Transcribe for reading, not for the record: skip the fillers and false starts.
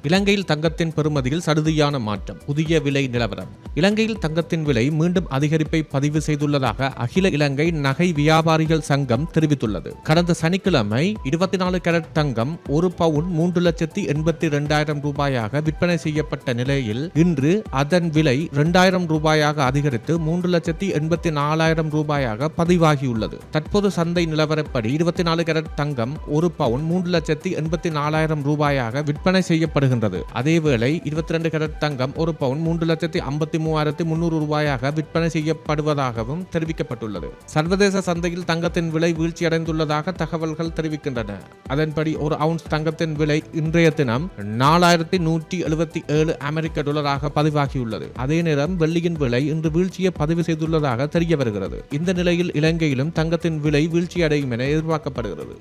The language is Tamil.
இலங்கையில் தங்கத்தின் பெறுமதியில் சடுதியான மாற்றம், புதிய விலை நிலவரம். இலங்கையில் தங்கத்தின் விலை மீண்டும் அதிகரிப்பை பதிவு செய்துள்ளதாக அகில இலங்கை நகை வியாபாரிகள் சங்கம் தெரிவித்துள்ளது. கடந்த சனிக்கிழமை 24 கேரட் தங்கம் ஒரு பவுன் 3,82,000 ரூபாயாக விற்பனை செய்யப்பட்ட நிலையில் இன்று அதன் விலை 2,000 ரூபாயாக அதிகரித்து 3,84,000 ரூபாயாக பதிவாகியுள்ளது. தற்போது சந்தை நிலவரப்படி 24 கேரட் தங்கம் ஒரு பவுன் 3,84,000 ரூபாயாக விற்பனை செய்யப்படுகின்றது. அதேவேளை 22 கேரட் தங்கம் ஒரு பவுன் 3,53,300 ரூபாயாக விற்பனை செய்யப்படுவதாகவும் தெரிவிக்கப்பட்டுள்ளது. சர்வதேச சந்தையில் தங்கத்தின் விலை வீழ்ச்சியடைந்துள்ளதாக தகவல்கள் தெரிவிக்கின்றன. அதன்படி ஒரு அவுன்ஸ் தங்கத்தின் விலை இன்றைய தினம் 4,177 அமெரிக்க டாலராக பதிவாகியுள்ளது. அதே நேரம் வெள்ளியின் விலை இன்று வீழ்ச்சியை பதிவு செய்துள்ளதாக தெரிய வருகிறது. இந்த நிலையில் இலங்கையிலும் தங்கத்தின் விலை வீழ்ச்சியடையும் என எதிர்பார்க்கப்படுகிறது.